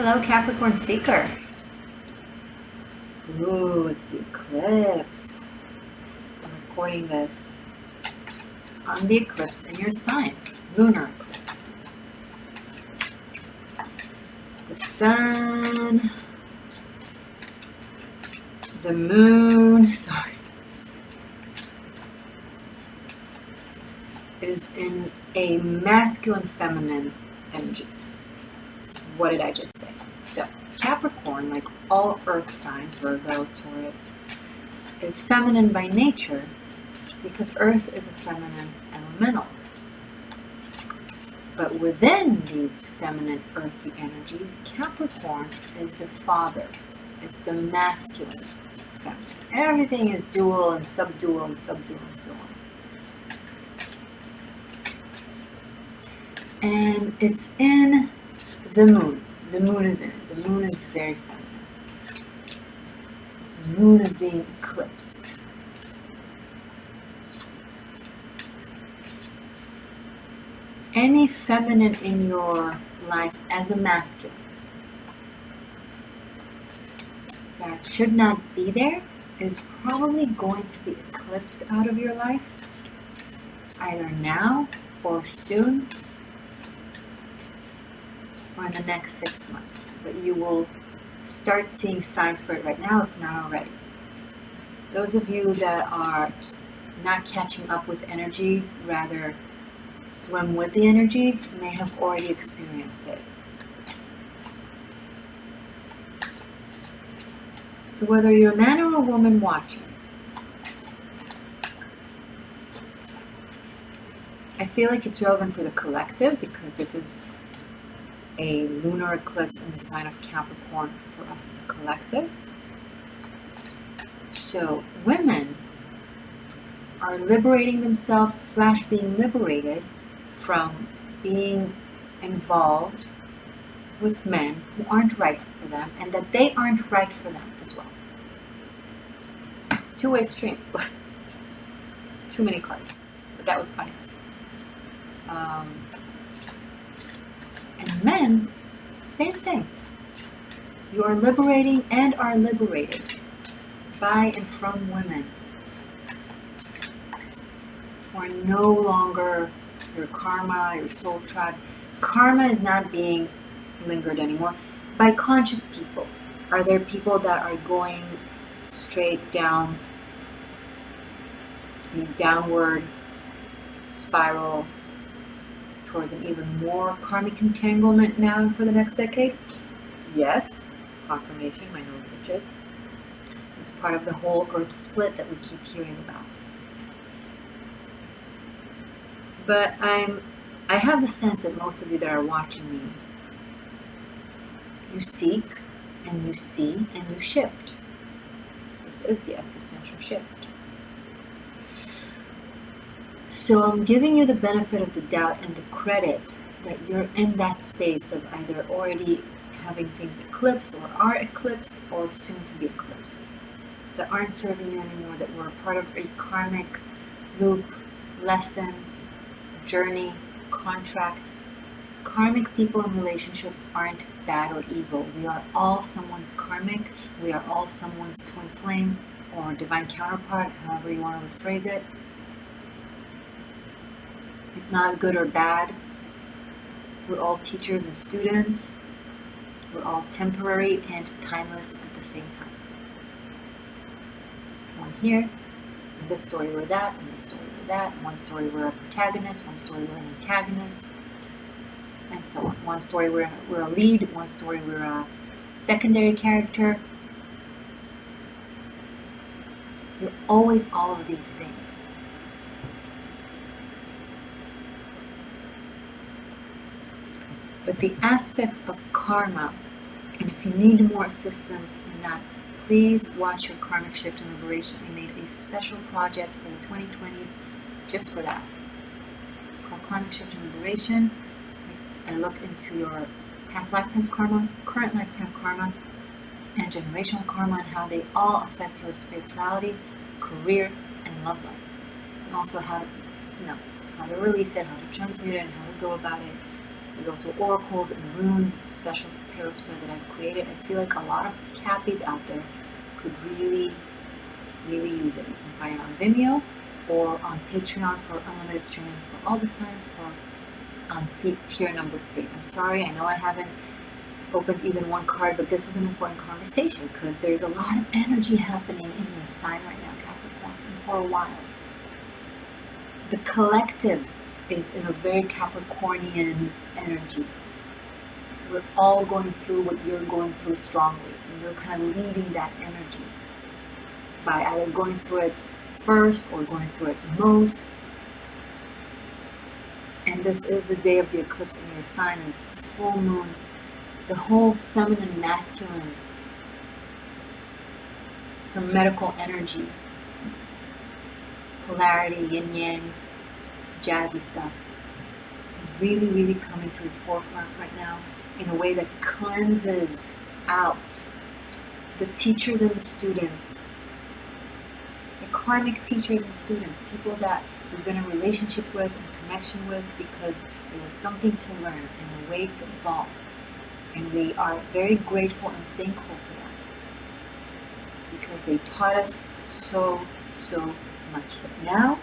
Hello, Capricorn Seeker. Ooh, it's the eclipse. I'm recording this on the eclipse in your sign, lunar eclipse. The sun, the moon, is in a masculine feminine energy. What did I just say? So Capricorn, like all earth signs, Virgo, Taurus, is feminine by nature because earth is a feminine elemental. But within these feminine earthy energies, Capricorn is the father, is the masculine feminine. Everything is dual and subdual and subdual and so on. And it's in the moon. The moon is in it. The moon is very feminine. The moon is being eclipsed. Any feminine in your life as a masculine that should not be there is probably going to be eclipsed out of your life, either now or soon, or in the next 6 months. But you will start seeing signs for it right now, if not already. Those of you that are not catching up with energies, rather swim with the energies, may have already experienced it. So whether you're a man or a woman watching, I feel like it's relevant for the collective because this is a lunar eclipse in the sign of Capricorn for us as a collective. So women are liberating themselves / being liberated from being involved with men who aren't right for them and that they aren't right for them as well. It's a two-way stream. Too many cards, but that was funny. And men, same thing. You are liberating and are liberated by and from women who are no longer your karma, your soul tribe. Karma is not being lingered anymore by conscious people. Are there people that are going straight down the downward spiral towards an even more karmic entanglement now and for the next decade? Yes. Confirmation, my know Richard. It's part of the whole earth split that we keep hearing about. But I have the sense that most of you that are watching me, you seek and you see and you shift. This is the existential shift. So I'm giving you the benefit of the doubt and the credit that you're in that space of either already having things eclipsed or are eclipsed or soon to be eclipsed, that aren't serving you anymore, that were a part of a karmic loop, lesson, journey, contract. Karmic people and relationships aren't bad or evil. We are all someone's karmic. We are all someone's twin flame or divine counterpart, however you want to phrase it. It's not good or bad. We're all teachers and students. We're all temporary and timeless at the same time. One here, in this story we're that, in this story we're that. One story we're a protagonist, one story we're an antagonist, and so on. One story we're a lead, one story we're a secondary character. You're always all of these things. But the aspect of karma, and if you need more assistance in that, please watch your Karmic Shift and Liberation. I made a special project for the 2020s just for that. It's called Karmic Shift and Liberation. I look into your past lifetimes karma, current lifetime karma, and generational karma, and how they all affect your spirituality, career, and love life. And also how to release it, how to transmute it, and how to go about it. There's also oracles and runes. It's a special tarot spread that I've created. I feel like a lot of Cappies out there could really use it. You can find it on Vimeo or on Patreon for unlimited streaming for all the signs for on tier number 3. I'm sorry, I know I haven't opened even one card, but this is an important conversation because there's a lot of energy happening in your sign right now, Capricorn, and for a while. The collective is in a very Capricornian energy. We're all going through what you're going through strongly, and you're kind of leading that energy by either going through it first or going through it most. And this is the day of the eclipse in your sign, and it's a full moon. The whole feminine, masculine, hermetical energy, polarity, yin yang, jazzy stuff is really coming to the forefront right now in a way that cleanses out the teachers and the students, the karmic teachers and students, people that we've been in relationship with and connection with because there was something to learn and a way to evolve. And we are very grateful and thankful to them because they taught us so much. But now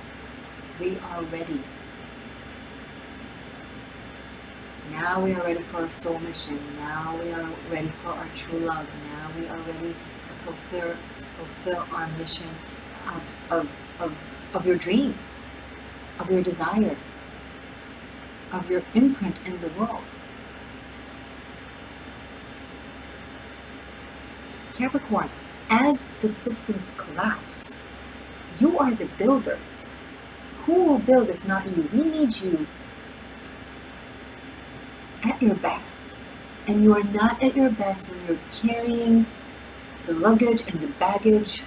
we are ready. Now we are ready for our soul mission. Now we are ready for our true love. Now we are ready to fulfill our mission of your dream, of your desire, of your imprint in the world. Capricorn, as the systems collapse, you are the builders. Who will build if not you? We need you at your best. And you are not at your best when you're carrying the luggage and the baggage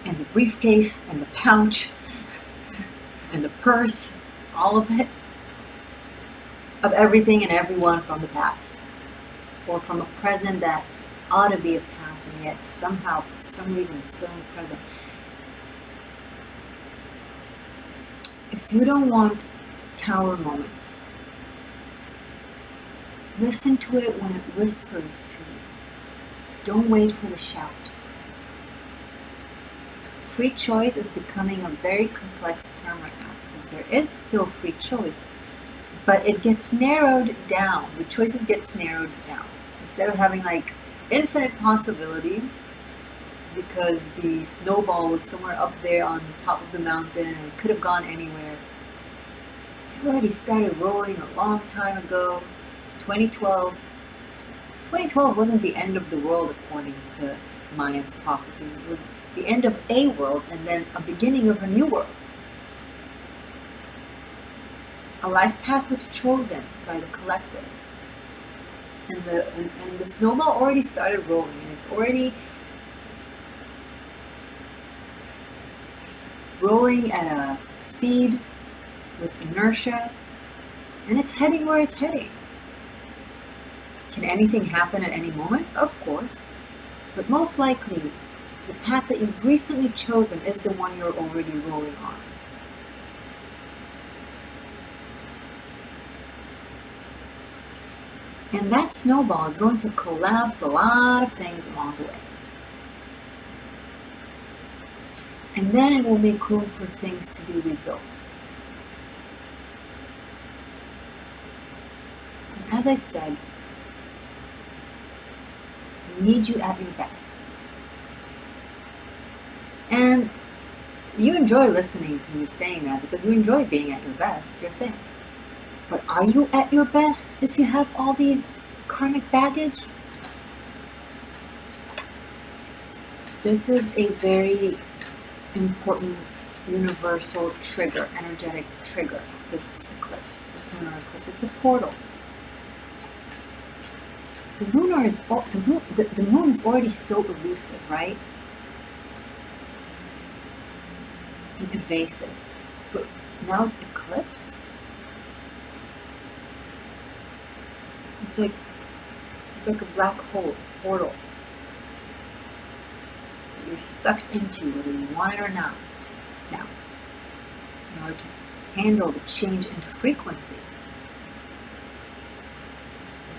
and the briefcase and the pouch and the purse, all of it, of everything and everyone from the past or from a present that ought to be a past and yet somehow for some reason it's still in the present. If you don't want tower moments, listen to it when it whispers to you. Don't wait for the shout. Free choice is becoming a very complex term right now because there is still free choice, but it gets narrowed down. The choices get narrowed down. Instead of having like infinite possibilities because the snowball was somewhere up there on the top of the mountain and it could have gone anywhere. It already started rolling a long time ago. 2012 wasn't the end of the world according to Mayans prophecies. It was the end of a world and then a beginning of a new world. A life path was chosen by the collective. And the snowball already started rolling, and it's already rolling at a speed with inertia, and it's heading where it's heading. Can anything happen at any moment? Of course. But most likely, the path that you've recently chosen is the one you're already rolling on. And that snowball is going to collapse a lot of things along the way. And then it will make room for things to be rebuilt. And as I said, we need you at your best. And you enjoy listening to me saying that because you enjoy being at your best. It's your thing. But are you at your best if you have all these karmic baggage? This is a very important universal trigger, energetic trigger, this eclipse, this lunar eclipse. It's a portal. The lunar is, the moon is already so elusive, right? And evasive. But now it's eclipsed. It's like a black hole, a portal. You're sucked into whether you want it or not. Now, in order to handle the change in frequency,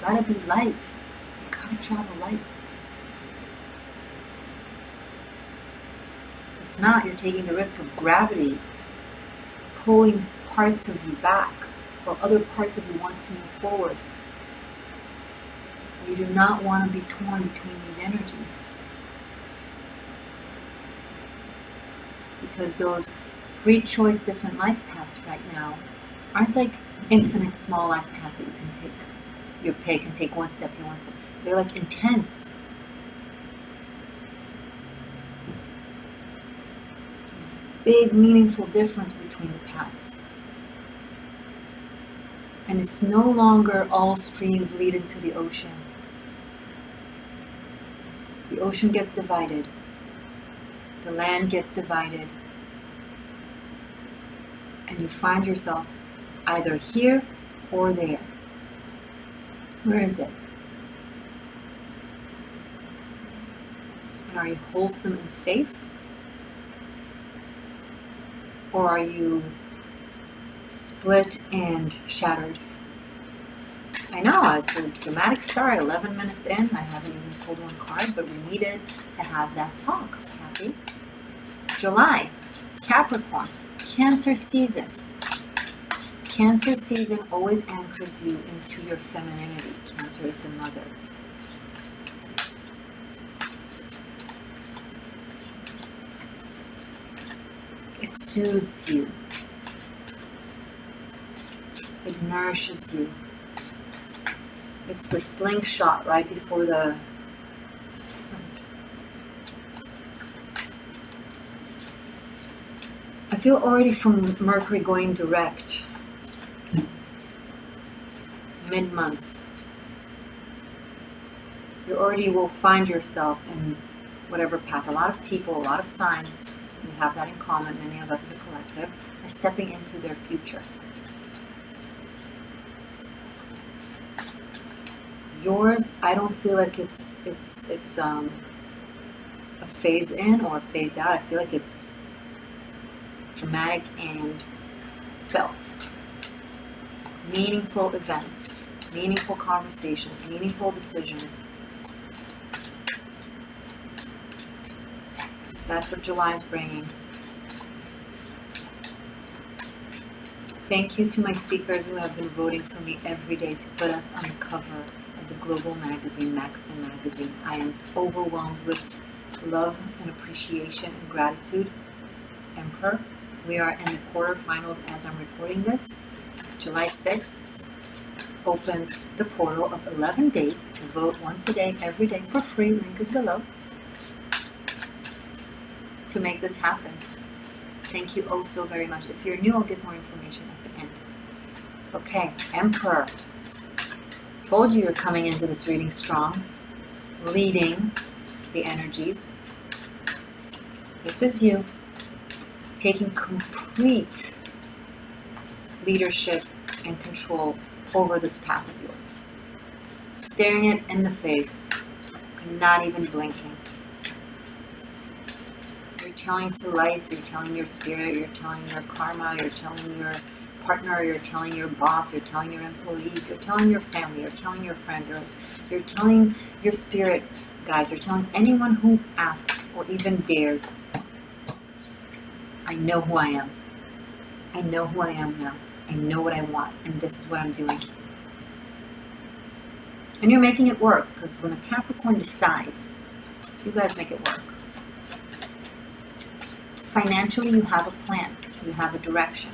gotta be light. You gotta travel light. If not, you're taking the risk of gravity pulling parts of you back, while other parts of you wants to move forward. You do not want to be torn between these energies. Because those free choice different life paths right now aren't like infinite small life paths that you can take your pick and take one step here, one step. They're like intense. There's a big meaningful difference between the paths. And it's no longer all streams lead into the ocean. The ocean gets divided. The land gets divided. And you find yourself either here or there. Where is it? And are you wholesome and safe? Or are you split and shattered? I know, it's a dramatic start, 11 minutes in. I haven't even pulled one card, but we needed to have that talk. Happy? July, Capricorn, Cancer season. Cancer season always anchors you into your femininity. Cancer is the mother. It soothes you. It nourishes you. It's the slingshot right before the... I feel already from Mercury going direct. Mid-month. You already will find yourself in whatever path. A lot of people, a lot of signs, we have that in common, many of us as a collective, are stepping into their future. Yours, I don't feel like it's a phase in or a phase out. I feel like it's dramatic and felt. Meaningful events, meaningful conversations, meaningful decisions. That's what July is bringing. Thank you to my seekers who have been voting for me every day to put us on the cover of the global magazine, Maxim magazine. I am overwhelmed with love and appreciation and gratitude. Emperor, we are in the quarterfinals as I'm recording this. July 6th opens the portal of 11 days to vote once a day, every day for free. Link is below. To make this happen. Thank you oh so very much. If you're new, I'll give more information at the end. Okay, Emperor. Told you you're coming into this reading strong, leading the energies. This is you taking complete leadership and control over this path of yours. Staring it in the face, not even blinking. You're telling to life, you're telling your spirit, you're telling your karma, you're telling your partner, you're telling your boss, you're telling your employees, you're telling your family, you're telling your friend, you're telling your spirit guys, you're telling anyone who asks or even dares, I know who I am. I know who I am now. I know what I want, and this is what I'm doing. And you're making it work, because when a Capricorn decides, you guys make it work. Financially, you have a plan. You have a direction.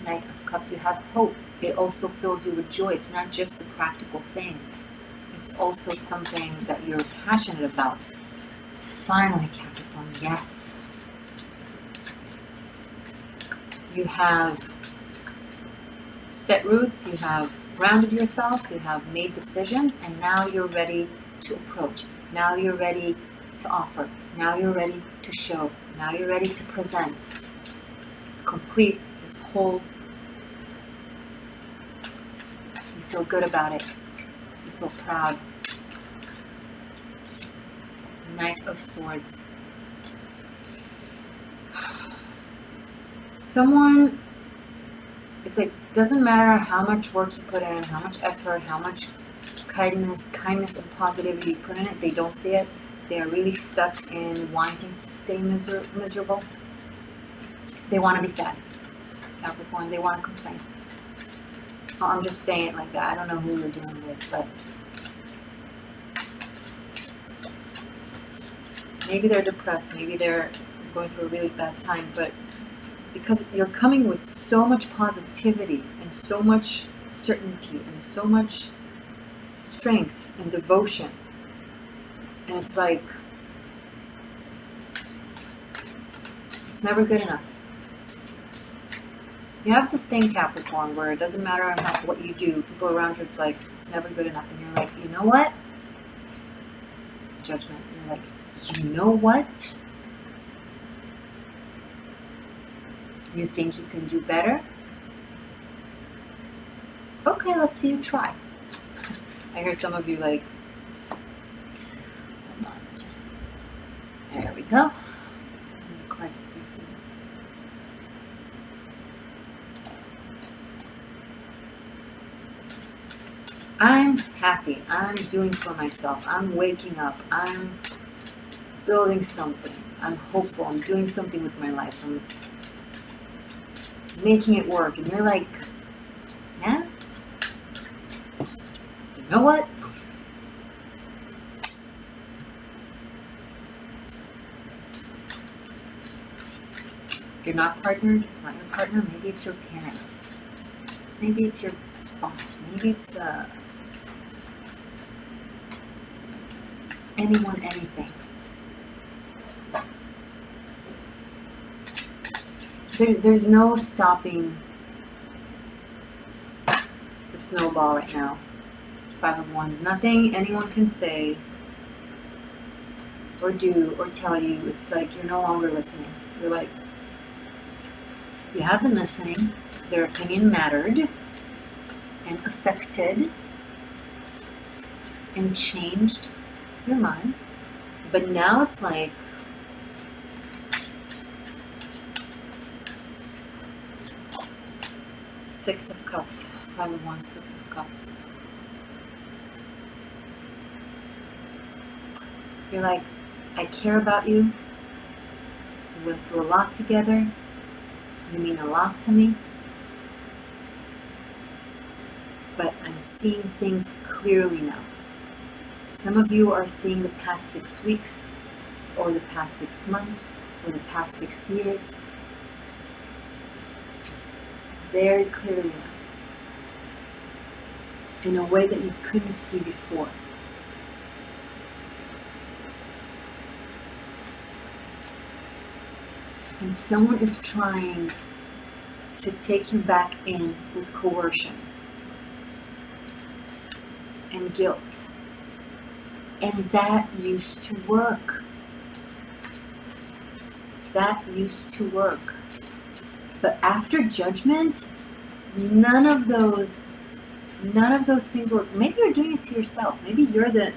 Knight of Cups, you have hope. It also fills you with joy. It's not just a practical thing. It's also something that you're passionate about. Finally, Capricorn, yes. You have set roots, you have grounded yourself, you have made decisions, and now you're ready to approach. Now you're ready to offer. Now you're ready to show. Now you're ready to present. It's complete, it's whole. You feel good about it. You feel proud. Knight of Swords. Someone it's like, doesn't matter how much work you put in, how much effort, how much kindness and positivity you put in it, they don't see it. They are really stuck in wanting to stay miserable. They want to be sad. Capricorn, they want to complain. Oh, I'm just saying it like that. I don't know who you're dealing with, but maybe they're depressed. Maybe they're going through a really bad time, but because you're coming with so much positivity and so much certainty and so much strength and devotion, and it's like, it's never good enough. You have this thing, Capricorn, where it doesn't matter what you do, people around you, it's like, it's never good enough. And you're like, you know what? Judgment. And you're like, you know what? You think you can do better? Okay, let's see you try. I hear some of you like, hold on, just, there we go. Christ to be seen. I'm happy. I'm doing for myself. I'm waking up. I'm building something. I'm hopeful. I'm doing something with my life. I'm making it work. And you're like, man, you know what? You're not partnered. It's not your partner. Maybe it's your parent. Maybe it's your boss. Maybe it's anyone, anything. There's no stopping the snowball right now. 5 of Wands. Nothing anyone can say or do or tell you. It's like you're no longer listening. You're like, you have been listening. Their opinion mattered and affected and changed your mind. But now it's like, Six of Cups, 5 of Wands, 6 of Cups. You're like, I care about you. We went through a lot together. You mean a lot to me. But I'm seeing things clearly now. Some of you are seeing the past 6 weeks, or the past 6 months, or the past 6 years very clearly now, in a way that you couldn't see before. And someone is trying to take you back in with coercion and guilt. And that used to work. That used to work. But after judgment, none of those things work. Maybe you're doing it to yourself. Maybe you're the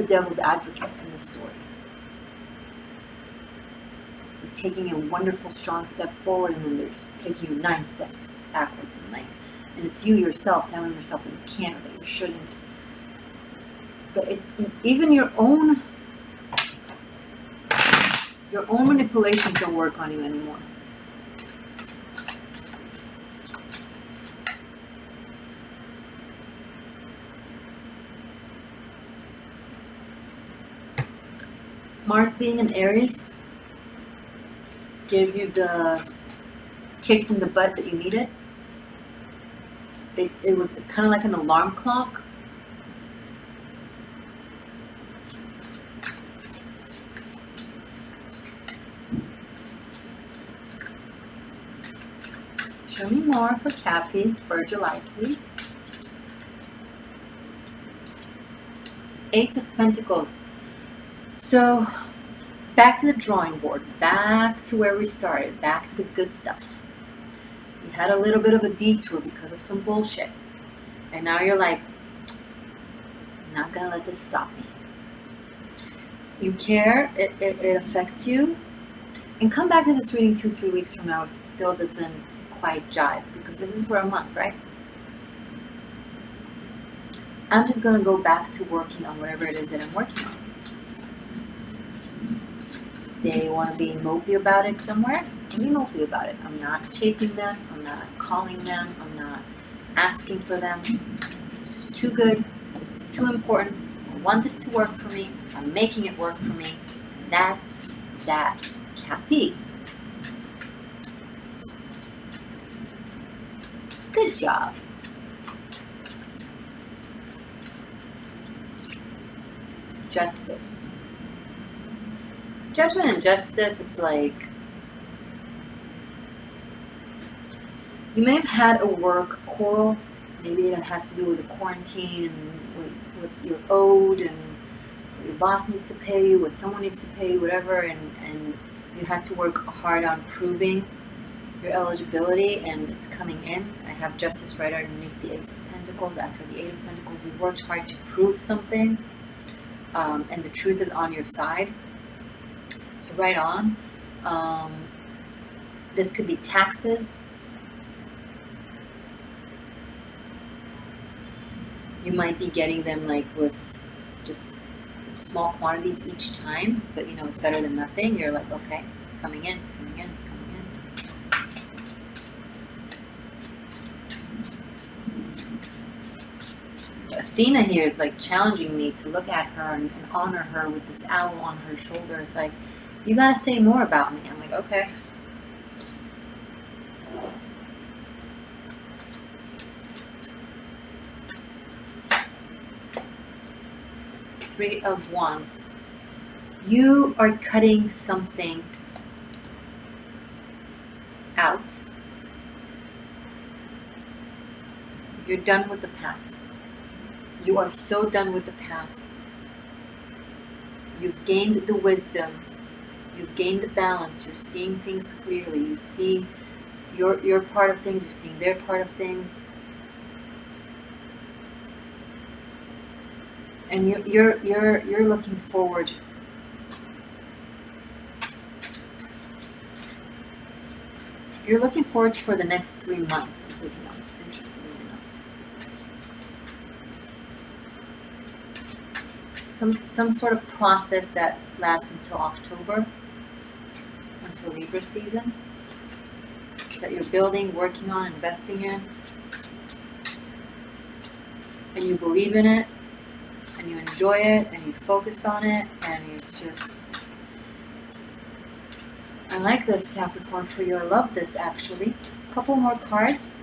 devil's advocate in this story. You're taking a wonderful, strong step forward, and then they're just taking you 9 steps backwards. And it's you yourself telling yourself that you can't, or that you shouldn't. But even your own manipulations don't work on you anymore. Mars being in Aries gave you the kick in the butt that you needed. It was kind of like an alarm clock. Show me more for Cappy for July, please. 8 of Pentacles. So, back to the drawing board, back to where we started, back to the good stuff. You had a little bit of a detour because of some bullshit. And now you're like, I'm not going to let this stop me. You care, it affects you. And come back to this reading 2-3 weeks from now if it still doesn't quite jive because this is for a month, right? I'm just going to go back to working on whatever it is that I'm working on. They want to be mopey about it somewhere, be mopey about it. I'm not chasing them. I'm not calling them. I'm not asking for them. This is too good. This is too important. I want this to work for me. I'm making it work for me. And that's that, Cappy. Good job. Justice. Judgment and justice, it's like you may have had a work quarrel. Maybe that has to do with the quarantine and what you're owed and what your boss needs to pay you, what someone needs to pay you, whatever, and you had to work hard on proving your eligibility, and it's coming in. I have justice right underneath the Ace of Pentacles. After the Eight of Pentacles, you worked hard to prove something, and the truth is on your side. So right on. This could be taxes. You might be getting them like with just small quantities each time, but you know, it's better than nothing. You're like, okay, it's coming in, it's coming in, it's coming in. Athena here is like challenging me to look at her and honor her with this owl on her shoulder. It's like, you gotta say more about me. I'm like, okay. Three of Wands. You are cutting something out. You're done with the past. You are so done with the past. You've gained the wisdom. You've gained the balance. You're seeing things clearly. You see your part of things. You're seeing their part of things. And you're looking forward. You're looking forward for the next 3 months of picking up, interestingly enough. Some sort of process that lasts until October, until Libra season, that you're building, working on, investing in, and you believe in it, and you enjoy it, and you focus on it, and it's just, I like this, Capricorn, for you. I love this, actually. A couple more cards.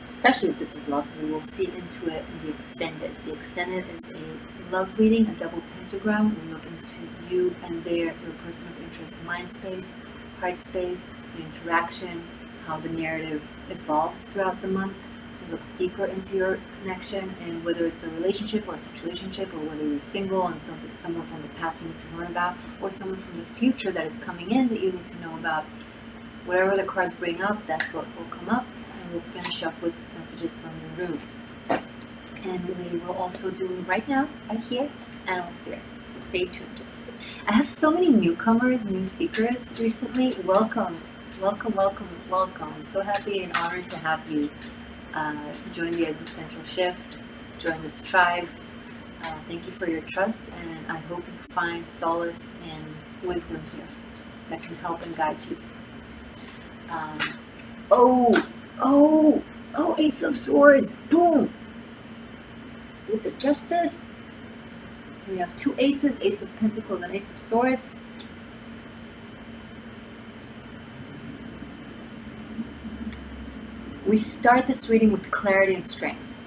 Especially if this is love, we will see into it in the extended. The extended is a love reading, a double pentagram. We look into you and your person of interest, mind space, heart space, the interaction, how the narrative evolves throughout the month. We look deeper into your connection, and whether it's a relationship or a situationship, or whether you're single and someone from the past you need to learn about, or someone from the future that is coming in that you need to know about. Whatever the cards bring up, that's what will come up. We'll finish up with messages from the runes. And we will also do right now, right here, Animal Spirit. So stay tuned. I have so many newcomers, new seekers recently. Welcome, welcome, welcome, welcome. I'm so happy and honored to have you join the Existential Shift, join this tribe. Thank you for your trust, and I hope you find solace and wisdom here that can help and guide you. Oh, Ace of Swords, boom! With the Justice, we have two aces, Ace of Pentacles and Ace of Swords. We start this reading with clarity and strength.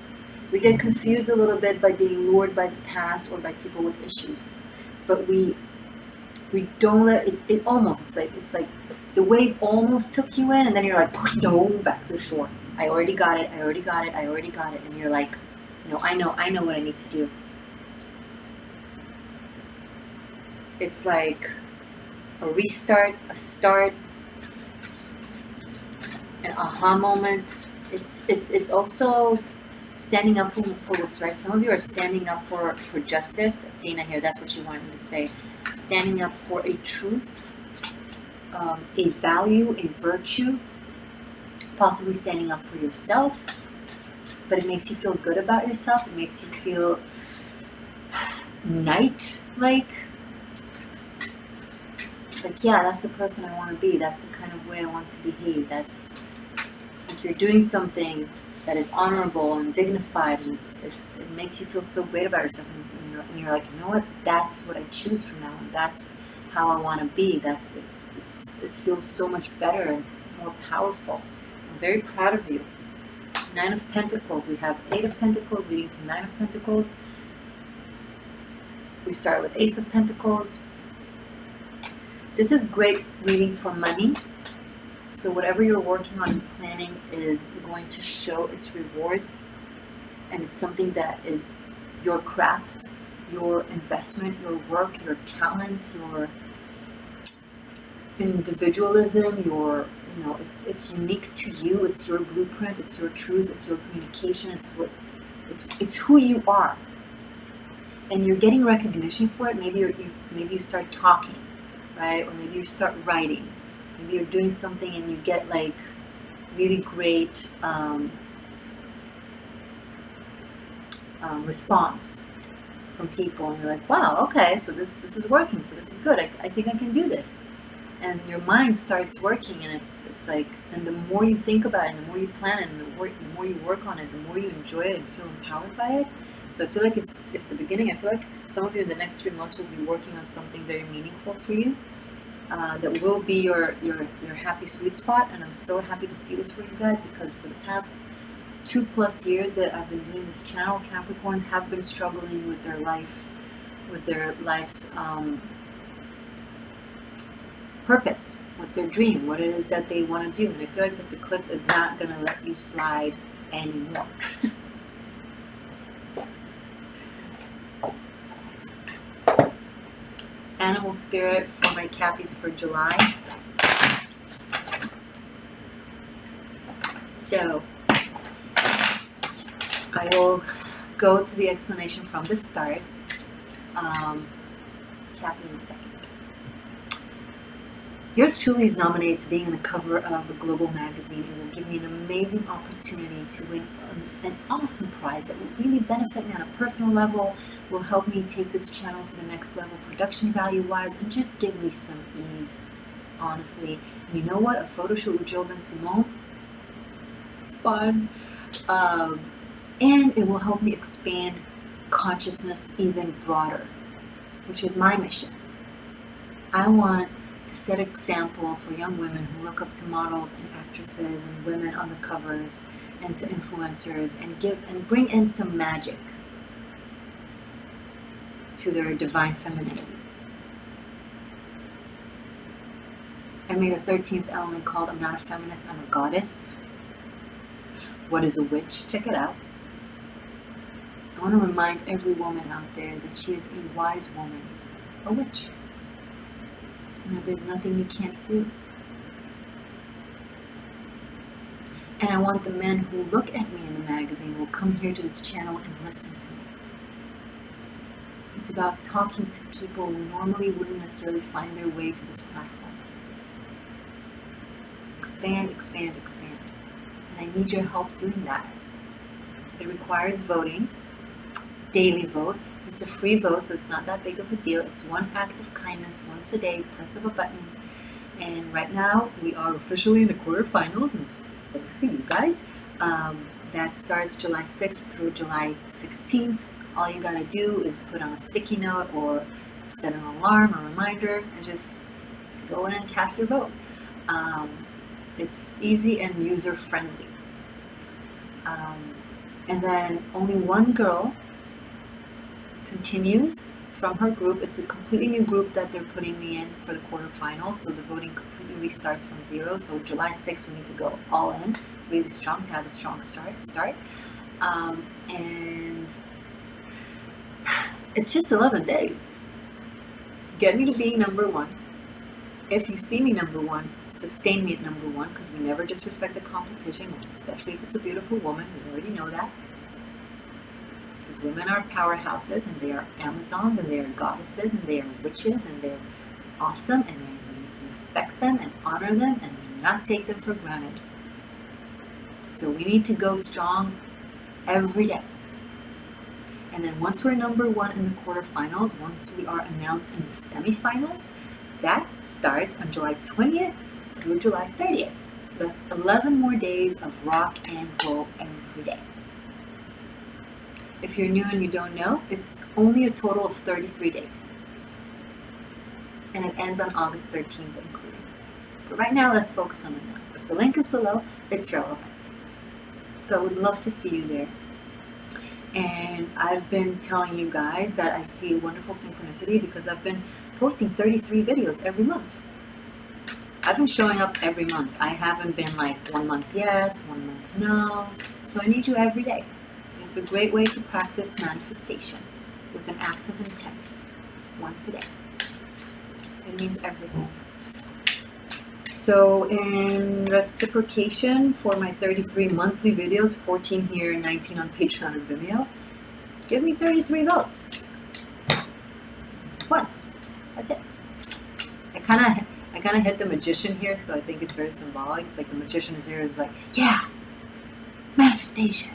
We get confused a little bit by being lured by the past or by people with issues, but we don't let it almost, it's like the wave almost took you in, and then you're like, no, back to the shore. I already got it. And you're like, no, I know what I need to do. It's like a restart, a start, an aha moment. It's also standing up for what's right. Some of you are standing up for justice. Athena here, that's what you wanted me to say. Standing up for a truth. a value, a virtue, possibly standing up for yourself, but it makes you feel good about yourself. It makes you feel knight-like. It's like, yeah, that's the person I want to be. That's the kind of way I want to behave. That's like you're doing something that is honorable and dignified, and it makes you feel so great about yourself, and you're like, you know what? That's what I choose from now on. That's how I want to be. It feels so much better and more powerful. I'm very proud of you. 9 of Pentacles. We have 8 of Pentacles leading to 9 of Pentacles. We start with Ace of Pentacles. This is great reading for money. So whatever you're working on and planning is going to show its rewards. And it's something that is your craft, your investment, your work, your talent, your individualism, your, you know, it's unique to you. It's your blueprint. It's your truth. It's your communication. It's who you are. And you're getting recognition for it. Maybe you start talking, right? Or maybe you start writing. Maybe you're doing something and you get like really great response from people, and you're like, wow, okay, so this is working, so this is good. I think I can do this. And your mind starts working, and it's like, and the more you think about it, and the more you plan it, and the more you work on it, the more you enjoy it and feel empowered by it. So I feel like it's the beginning. I feel like some of you in the next 3 months will be working on something very meaningful for you. That will be your happy sweet spot, and I'm so happy to see this for you guys, because for the past 2+ years that I've been doing this channel, Capricorns have been struggling with their life's purpose. What's their dream? What it is that they want to do? And I feel like this eclipse is not going to let you slide anymore. Animal spirit for my Cappies for July. So I will go to the explanation from the start. Cappy in a second. Yours truly is nominated to being on the cover of a global magazine. It will give me an amazing opportunity to win an awesome prize that will really benefit me on a personal level, will help me take this channel to the next level production value-wise, and just give me some ease, honestly. And you know what? A photo shoot with Joe Ben Simone? Fun. And it will help me expand consciousness even broader, which is my mission. I want to set an example for young women who look up to models and actresses and women on the covers and to influencers, and bring in some magic to their divine femininity. I made a 13th element called I'm Not a Feminist, I'm a Goddess. What is a witch? Check it out. I want to remind every woman out there that she is a wise woman, a witch. And that there's nothing you can't do. And I want the men who look at me in the magazine will come here to this channel and listen to me. It's about talking to people who normally wouldn't necessarily find their way to this platform. Expand, expand, expand. And I need your help doing that. It requires voting, daily vote. It's a free vote, so it's not that big of a deal. It's one act of kindness once a day, press of a button. And right now, we are officially in the quarterfinals, and thanks to you guys. That starts July 6th through July 16th. All you gotta do is put on a sticky note or set an alarm or reminder and just go in and cast your vote. It's easy and user-friendly. And then only one girl continues from her group. It's a completely new group that they're putting me in for the quarterfinals, so the voting completely restarts from zero. So July 6th, we need to go all in, really strong, to have a strong start. And it's just 11 days. Get me to being number one. If you see me number one, sustain me at number one, because we never disrespect the competition, most especially if it's a beautiful woman. We already know that. Because women are powerhouses, and they are Amazons, and they are goddesses, and they are witches, and they're awesome, and respect them and honor them and do not take them for granted. So we need to go strong every day. And then once we're number one in the quarterfinals, once we are announced in the semifinals, that starts on July 20th through July 30th. So that's 11 more days of rock and roll every day. If you're new and you don't know, it's only a total of 33 days. And it ends on August 13th including. But right now, let's focus on it now. If the link is below, it's relevant. So I would love to see you there. And I've been telling you guys that I see a wonderful synchronicity because I've been posting 33 videos every month. I've been showing up every month. I haven't been like 1 month yes, 1 month no. So I need you every day. It's a great way to practice manifestation with an active intent once a day. It means everything. So in reciprocation for my 33 monthly videos, 14 here, 19 on Patreon and Vimeo, give me 33 votes. Once. That's it. I kind of hit the magician here, so I think it's very symbolic. It's like the magician is here. It's like, yeah, manifestation.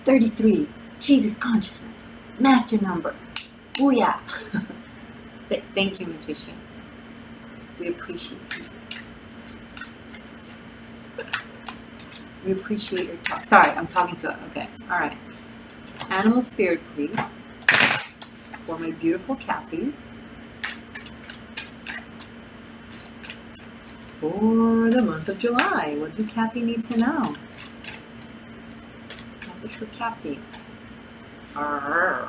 33, Jesus consciousness, master number. Booyah. Thank you, magician. We appreciate you. We appreciate your talk. Sorry, I'm talking to it. Okay, all right. Animal spirit, please. For my beautiful Cappies. For the month of July, what do Cappy need to know? Message for Cappy.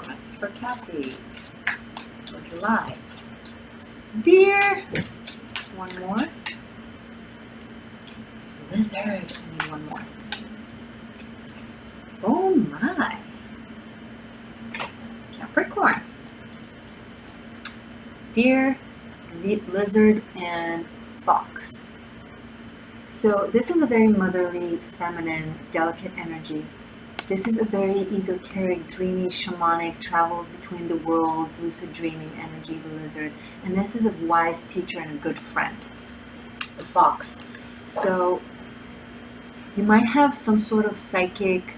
Message for Cappy. For July. Deer. One more. Lizard. I need one more. Oh my. Capricorn. Deer, lizard, and fox. So this is a very motherly, feminine, delicate energy. This is a very esoteric, dreamy, shamanic, travels between the worlds, lucid dreaming energy, the lizard. And this is a wise teacher and a good friend, the fox. So you might have some sort of psychic,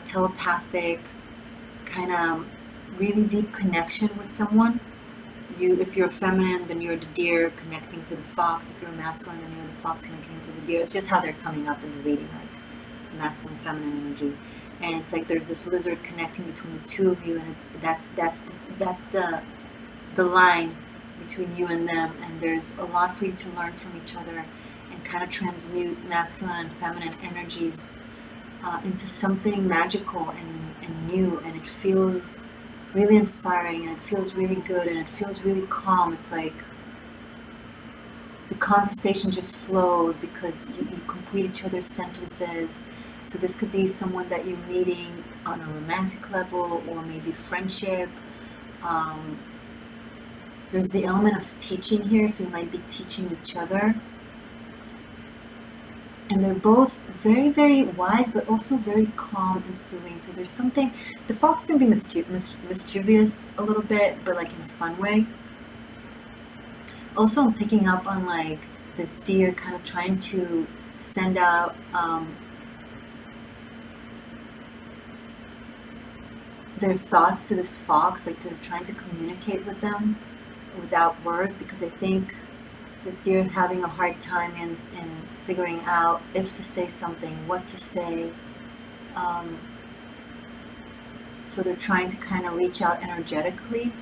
telepathic, kind of really deep connection with someone. If you're feminine, then you're the deer connecting to the fox. If you're masculine, then you're the fox connecting to the deer. It's just how they're coming up in the reading, like masculine, feminine energy. And it's like there's this lizard connecting between the two of you, and that's the line between you and them. And there's a lot for you to learn from each other, and kind of transmute masculine and feminine energies into something magical and new. And it feels really inspiring, and it feels really good, and it feels really calm. It's like the conversation just flows because you complete each other's sentences. So this could be someone that you're meeting on a romantic level, or maybe friendship. There's the element of teaching here, so you might be teaching each other. And they're both very, very wise, but also very calm and serene. So there's something, the fox can be mischievous a little bit, but like in a fun way. Also, I'm picking up on like this deer kind of trying to send out their thoughts to this fox, like they're trying to communicate with them without words, because I think this deer is having a hard time in figuring out if to say something, what to say. So they're trying to kind of reach out energetically.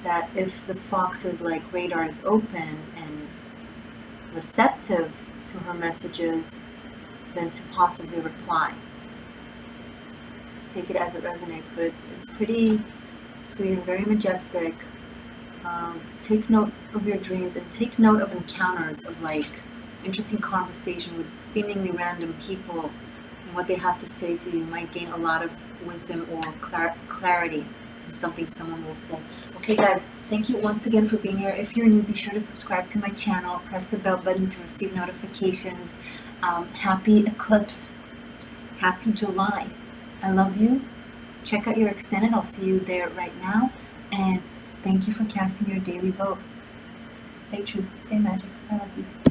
That if the fox's like radar is open and receptive to her messages, then to possibly reply. Take it as it resonates, but it's pretty sweet and very majestic. Take note of your dreams, and take note of encounters of like interesting conversation with seemingly random people and what they have to say to you. You might gain a lot of wisdom or clarity from something someone will say. Okay guys, thank you once again for being here. If you're new, be sure to subscribe to my channel, press the bell button to receive notifications. Happy Eclipse, happy July. I love you. Check out your extended. I'll see you there right now. And thank you for casting your daily vote. Stay true. Stay magic. I love you.